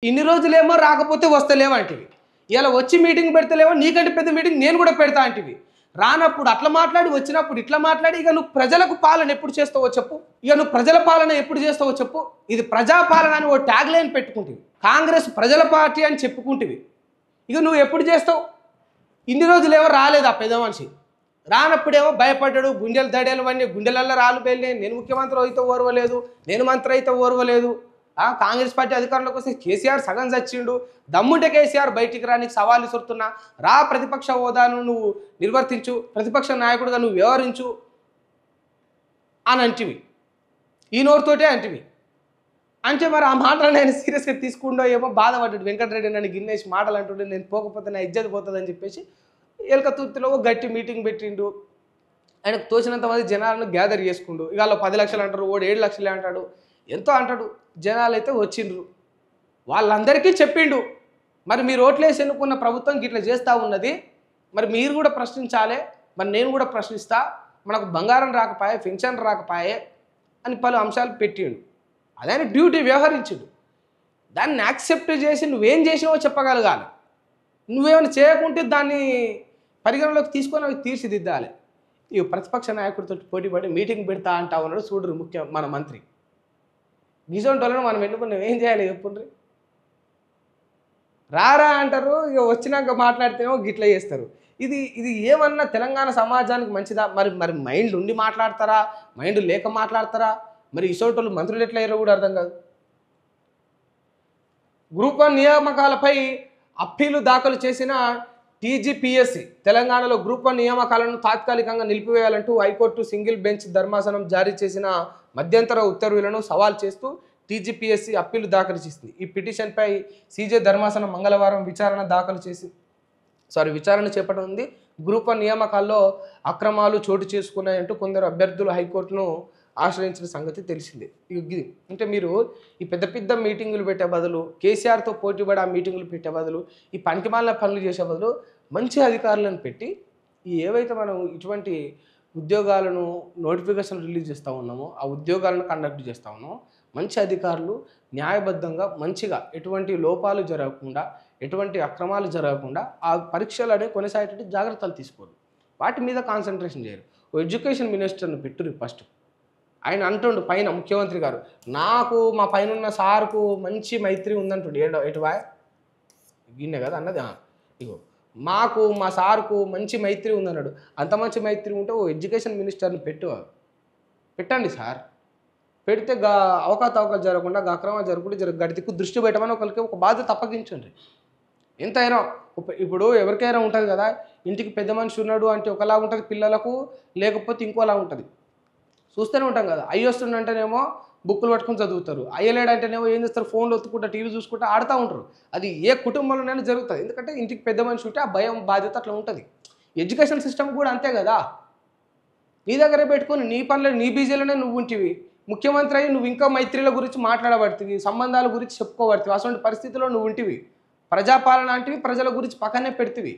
ఇన్ని రోజులేమో రాకపోతే వస్తలేవు అంటివి. ఇలా వచ్చి మీటింగ్ పెడతలేవో నీకంటే పెద్ద మీటింగ్ నేను కూడా పెడతా అంటివి. రానప్పుడు అట్లా మాట్లాడి వచ్చినప్పుడు ఇట్లా మాట్లాడి ఇక నువ్వు ప్రజలకు పాలన ఎప్పుడు చేస్తావో చెప్పు. ఇక నువ్వు ప్రజల పాలన ఎప్పుడు చేస్తావో చెప్పు. ఇది ప్రజాపాలన అని ఓ ట్యాగ్ లైన్ పెట్టుకుంటివి. కాంగ్రెస్ ప్రజల పార్టీ అని చెప్పుకుంటివి. ఇక నువ్వు ఎప్పుడు చేస్తావు? ఇన్ని రోజులేమో రాలేదు ఆ పెద్ద మనిషి. రానప్పుడేమో భయపడ్డాడు, గుండెలు దడేలు అన్నీ గుండెలల్లో రాళ్ళు పేలినాయి. నేను ముఖ్యమంత్రి అయితే ఓర్వలేదు, నేను మంత్రి అయితే ఓర్వలేదు. కాంగ్రెస్ పార్టీ అధికారంలోకి వస్తే కేసీఆర్ సగం చచ్చిండు. దమ్ముంటే కేసీఆర్ బయటికి రానికి సవాల్ విసురుతున్నా, రా ప్రతిపక్ష హోదాను నువ్వు నిర్వర్తించు, ప్రతిపక్ష నాయకుడిగా నువ్వు వ్యవహరించు అని అంటివి. ఈ నోరుతోటే అంటివి. అంటే మరి ఆ మాటలు నేను సీరియస్గా తీసుకుండో ఏమో బాధపడ్డాడు. వెంకటరెడ్డి నన్ను గిన్నేసి మాటలు అంటుండే, నేను పోకపోతే నా ఇజ్జత్ పోతుందని చెప్పేసి ఎలకతుర్తిలో గట్టి మీటింగ్ పెట్టిండు. ఆయనకు తోచినంత మంది జనాలను గ్యాదర్ చేసుకుండు. ఇక వాళ్ళు 10 లక్షలు అంటారు, ఓడు 7 లక్షలే అంటాడు, ఎంతో అంటాడు. జనాలు అయితే వచ్చిండ్రు, వాళ్ళందరికీ చెప్పిండు, మరి మీరు ఓట్లేసి ఎన్నుకున్న ప్రభుత్వం గిట్లా చేస్తూ ఉన్నది, మరి మీరు కూడా ప్రశ్నించాలి, మరి నేను కూడా ప్రశ్నిస్తా, మనకు బంగారం రాకపాయే, పెన్షన్ రాకపాయే అని పలు అంశాలు పెట్టిండు. అదే డ్యూటీ వ్యవహరించుడు. దాన్ని యాక్సెప్ట్ చేసి నువ్వేం చేసినావో చెప్పగలగాలి. నువ్వేమైనా చేయకుంటే దాన్ని పరిగణలోకి తీసుకొని అవి తీర్చిదిద్దాలి. ఇవి ప్రతిపక్ష నాయకుడితో పోటీపడి మీటింగ్ పెడతా అంటా ఉన్నాడు చూడరు మన మంత్రి. నిజం వాళ్ళని మనం ఎన్నుకున్నాం, ఏం చేయాలి చెప్పుండ్రి. రారా అంటారు, ఇక వచ్చినాక మాట్లాడితేమో గిట్ల చేస్తారు. ఇది ఏమన్నా తెలంగాణ సమాజానికి మంచిదా? మరి మైండ్ ఉండి మాట్లాడతారా, మైండ్ లేక మాట్లాడతారా? మరి ఇసోటోళ్ళు మంత్రులు ఎట్లా అయ్యారో కూడా అర్థం కాదు. గ్రూప్ 1 నియామకాలపై అప్పీలు దాఖలు చేసిన టీజీపీఎస్సీ తెలంగాణలో గ్రూప్ 1 నియామకాలను తాత్కాలికంగా నిలిపివేయాలంటూ హైకోర్టు సింగిల్ బెంచ్ ధర్మాసనం జారీ చేసిన మధ్యంతర ఉత్తర్వులను సవాల్ చేస్తూ టీజీపీఎస్సీ అప్పీలు దాఖలు చేసింది. ఈ పిటిషన్పై సీజే ధర్మాసనం మంగళవారం విచారణ చేపట్టనుంది. గ్రూప్ 1 నియామకాల్లో అక్రమాలు చోటు చేసుకున్నాయంటూ కొందరు అభ్యర్థులు హైకోర్టును ఆశ్రయించిన సంగతి తెలిసిందే. ఇది అంటే మీరు ఈ పెద్ద పెద్ద మీటింగులు పెట్టే బదులు, కేసీఆర్తో పోటీపడి ఆ మీటింగులు పెట్టే బదులు, ఈ పనికిమాలిన పనులు చేసే బదులు మంచి అధికారులను పెట్టి ఏవైతే మనం ఇటువంటి ఉద్యోగాలను నోటిఫికేషన్ రిలీజ్ చేస్తూ ఉన్నామో ఆ ఉద్యోగాలను కండక్ట్ చేస్తూ ఉన్నామో మంచి అధికారులు న్యాయబద్ధంగా మంచిగా ఎటువంటి లోపాలు జరగకుండా, ఎటువంటి అక్రమాలు జరగకుండా ఆ పరీక్షలు అనేవి కొనసాగేటట్టు జాగ్రత్తలు తీసుకోరు. వాటి మీద కాన్సన్ట్రేషన్ చేయరు. ఓ ఎడ్యుకేషన్ మినిస్టర్ని పెట్టురు ఫస్ట్. ఆయన అంటుండు పైన ముఖ్యమంత్రి గారు, నాకు మా పైన ఉన్న సార్కు మంచి మైత్రి ఉందంటుండు. ఎటువా గిన్నె కదా అన్నది. ఇగో మాకు మా సార్కు మంచి మైత్రి ఉందన్నాడు. అంత మంచి మైత్రి ఉంటే ఓ ఎడ్యుకేషన్ మినిస్టర్ని పెట్టండి సార్. పెడితే అవకతవకలు జరగకుండా, అక్రమాలు జరగకుండా గడితికు దృష్టి పెట్టమని ఒకరికి ఒక బాధ్యత అప్పగించండి. ఎంతైనా ఇప్పుడు ఎవరికైనా ఉంటుంది కదా, ఇంటికి పెద్ద మనిషి ఉన్నాడు అంటే ఒకలా ఉంటుంది పిల్లలకు, లేకపోతే ఇంకోలా ఉంటుంది. చూస్తూనే ఉంటాం కదా. అయ్యొస్తుందంటేనేమో బుక్కులు పట్టుకొని చదువుతారు, అయ్యలేడంటేనేమో ఏం చేస్తారు, ఫోన్లు ఒత్తుకుంటా టీవీ చూసుకుంటా ఆడుతూ ఉంటారు. అది ఏ కుటుంబంలోనైనా జరుగుతుంది. ఎందుకంటే ఇంటికి పెద్ద మనిషి ఉంటే ఆ భయం బాధ్యత అట్లా ఉంటుంది. ఎడ్యుకేషన్ సిస్టమ్ కూడా అంతే కదా. నీ దగ్గరే పెట్టుకొని నీ పనులు నీ బిజీలోనే నువ్వు ఉంటివి. ముఖ్యమంత్రి అయ్యి నువ్వు ఇంకా మైత్రిల గురించి మాట్లాడబడుతుంది, సంబంధాల గురించి చెప్పుకోబడుతుంది. అటువంటి పరిస్థితిలో నువ్వు ఉంటివి. ప్రజాపాలన అంటివి ప్రజల గురించి పక్కనే పెడుతుంది.